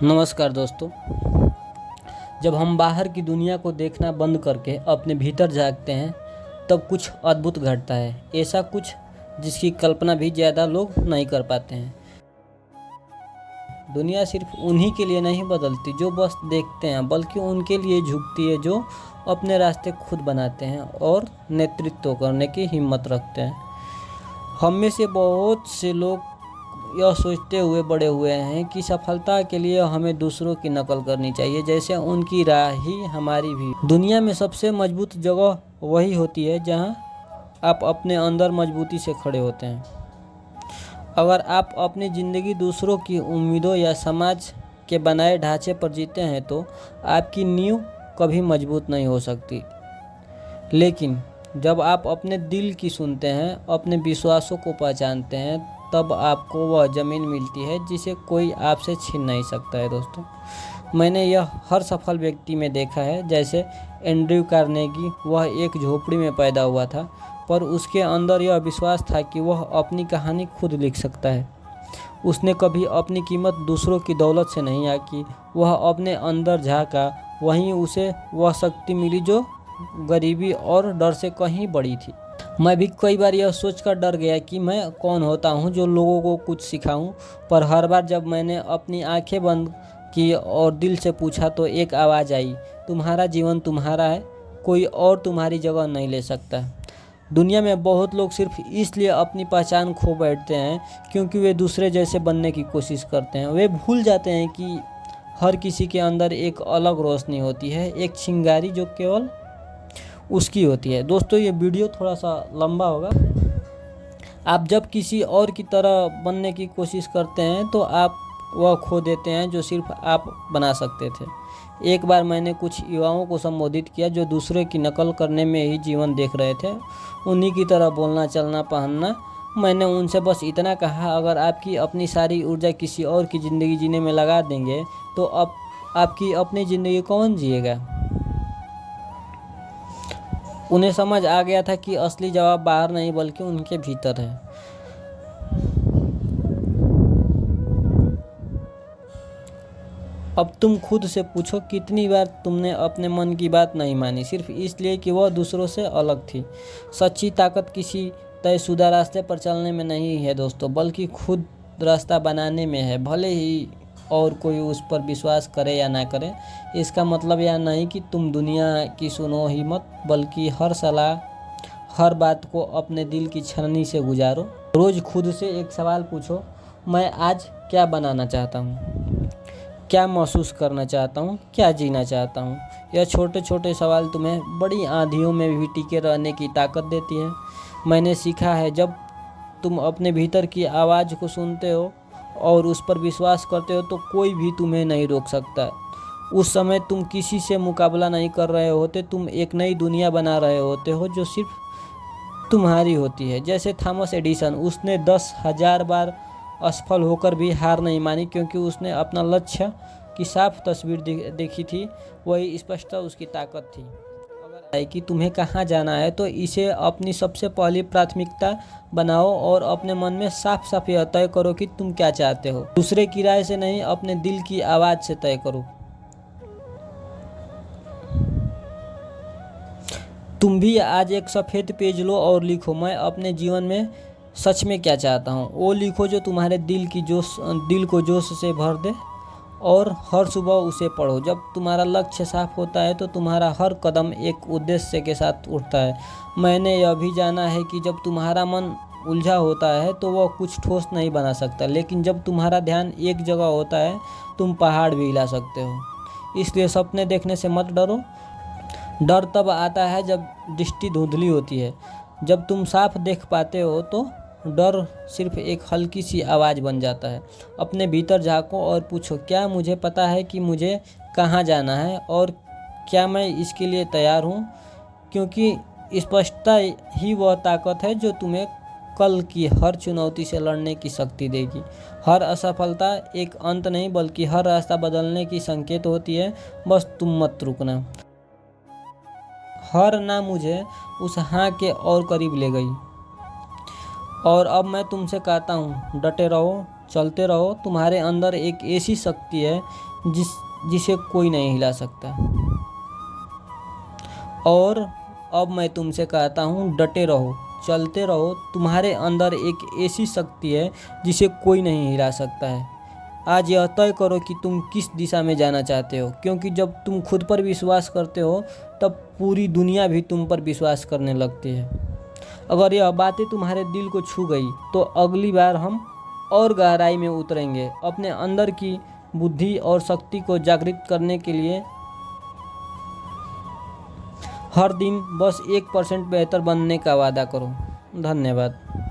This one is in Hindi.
नमस्कार दोस्तों। जब हम बाहर की दुनिया को देखना बंद करके अपने भीतर झांकते हैं तब कुछ अद्भुत घटता है। ऐसा कुछ जिसकी कल्पना भी ज़्यादा लोग नहीं कर पाते हैं। दुनिया सिर्फ उन्हीं के लिए नहीं बदलती जो बस देखते हैं, बल्कि उनके लिए झुकती है जो अपने रास्ते खुद बनाते हैं और नेतृत्व करने की हिम्मत रखते हैं। हम में से बहुत से लोग यह सोचते हुए बड़े हुए हैं कि सफलता के लिए हमें दूसरों की नकल करनी चाहिए, जैसे उनकी राह ही हमारी भी। दुनिया में सबसे मजबूत जगह वही होती है जहां आप अपने अंदर मजबूती से खड़े होते हैं। अगर आप अपनी ज़िंदगी दूसरों की उम्मीदों या समाज के बनाए ढांचे पर जीते हैं तो आपकी नींव कभी मजबूत नहीं हो सकती। लेकिन जब आप अपने दिल की सुनते हैं, अपने विश्वासों को पहचानते हैं, तब आपको वह ज़मीन मिलती है जिसे कोई आपसे छीन नहीं सकता है। दोस्तों, मैंने यह हर सफल व्यक्ति में देखा है। जैसे एंड्रयू कार्नेगी, वह एक झोपड़ी में पैदा हुआ था, पर उसके अंदर यह विश्वास था कि वह अपनी कहानी खुद लिख सकता है। उसने कभी अपनी कीमत दूसरों की दौलत से नहीं आकी, वह अपने अंदर झांका, वहीं उसे वह शक्ति मिली जो गरीबी और डर से कहीं बड़ी थी। मैं भी कई बार यह सोचकर डर गया कि मैं कौन होता हूँ जो लोगों को कुछ सिखाऊं, पर हर बार जब मैंने अपनी आंखें बंद की और दिल से पूछा तो एक आवाज़ आई, तुम्हारा जीवन तुम्हारा है, कोई और तुम्हारी जगह नहीं ले सकता। दुनिया में बहुत लोग सिर्फ इसलिए अपनी पहचान खो बैठते हैं क्योंकि वे दूसरे जैसे बनने की कोशिश करते हैं। वे भूल जाते हैं कि हर किसी के अंदर एक अलग रोशनी होती है, एक चिंगारी जो केवल उसकी होती है। दोस्तों, ये वीडियो थोड़ा सा लंबा होगा। आप जब किसी और की तरह बनने की कोशिश करते हैं तो आप वह खो देते हैं जो सिर्फ आप बना सकते थे। एक बार मैंने कुछ युवाओं को संबोधित किया जो दूसरे की नकल करने में ही जीवन देख रहे थे, उन्हीं की तरह बोलना, चलना, पहनना। मैंने उनसे बस इतना कहा, अगर आपकी अपनी सारी ऊर्जा किसी और की ज़िंदगी जीने में लगा देंगे तो अब आपकी अपनी ज़िंदगी कौन जिएगा। उन्हें समझ आ गया था कि असली जवाब बाहर नहीं बल्कि उनके भीतर है। अब तुम खुद से पूछो, कितनी बार तुमने अपने मन की बात नहीं मानी सिर्फ इसलिए कि वह दूसरों से अलग थी। सच्ची ताकत किसी तयशुदा रास्ते पर चलने में नहीं है दोस्तों, बल्कि खुद रास्ता बनाने में है। भले ही और कोई उस पर विश्वास करे या ना करे, इसका मतलब यह नहीं कि तुम दुनिया की सुनो ही मत, बल्कि हर सलाह, हर बात को अपने दिल की छलनी से गुजारो। रोज़ खुद से एक सवाल पूछो, मैं आज क्या बनाना चाहता हूँ, क्या महसूस करना चाहता हूँ, क्या जीना चाहता हूँ। यह छोटे छोटे सवाल तुम्हें बड़ी आंधियों में भी टिके रहने की ताकत देती है। मैंने सीखा है, जब तुम अपने भीतर की आवाज़ को सुनते हो और उस पर विश्वास करते हो तो कोई भी तुम्हें नहीं रोक सकता। उस समय तुम किसी से मुकाबला नहीं कर रहे होते, तुम एक नई दुनिया बना रहे होते हो जो सिर्फ तुम्हारी होती है। जैसे थॉमस एडिसन, उसने 10,000 बार असफल होकर भी हार नहीं मानी क्योंकि उसने अपना लक्ष्य की साफ तस्वीर देखी थी। वही स्पष्टता उसकी ताकत थी। अगर है कि तुम्हें कहाँ जाना है तो इसे अपनी सबसे पहली प्राथमिकता बनाओ और अपने मन में साफ साफ यह तय करो कि तुम क्या चाहते हो। दूसरे की राय से नहीं, अपने दिल की आवाज़ से तय करो। तुम भी आज एक सफ़ेद पेज लो और लिखो, मैं अपने जीवन में सच में क्या चाहता हूँ। वो लिखो जो तुम्हारे दिल को जोश से भर दे, और हर सुबह उसे पढ़ो। जब तुम्हारा लक्ष्य साफ होता है तो तुम्हारा हर कदम एक उद्देश्य के साथ उठता है। मैंने यह भी जाना है कि जब तुम्हारा मन उलझा होता है तो वह कुछ ठोस नहीं बना सकता, लेकिन जब तुम्हारा ध्यान एक जगह होता है तुम पहाड़ भी हिला सकते हो। इसलिए सपने देखने से मत डरो। डर तब आता है जब दृष्टि धुंधली होती है। जब तुम साफ देख पाते हो तो डर सिर्फ एक हल्की सी आवाज़ बन जाता है। अपने भीतर झांको और पूछो, क्या मुझे पता है कि मुझे कहाँ जाना है, और क्या मैं इसके लिए तैयार हूँ। क्योंकि स्पष्टता ही वह ताकत है जो तुम्हें कल की हर चुनौती से लड़ने की शक्ति देगी। हर असफलता एक अंत नहीं बल्कि हर रास्ता बदलने की संकेत होती है। बस तुम मत रुकना। हर ना मुझे उस हाँ के और करीब ले गई। और अब मैं तुमसे कहता हूँ, डटे रहो, चलते रहो। तुम्हारे अंदर एक ऐसी शक्ति है जिसे कोई नहीं हिला सकता। और अब मैं तुमसे कहता हूँ, डटे रहो, चलते रहो। तुम्हारे अंदर एक ऐसी शक्ति है जिसे कोई नहीं हिला सकता है। आज यह तय करो कि तुम किस दिशा में जाना चाहते हो, क्योंकि जब तुम खुद पर विश्वास करते हो तब पूरी दुनिया भी तुम पर विश्वास करने लगती है। अगर यह बातें तुम्हारे दिल को छू गई तो अगली बार हम और गहराई में उतरेंगे, अपने अंदर की बुद्धि और शक्ति को जागृत करने के लिए। हर दिन बस 1% बेहतर बनने का वादा करो। धन्यवाद।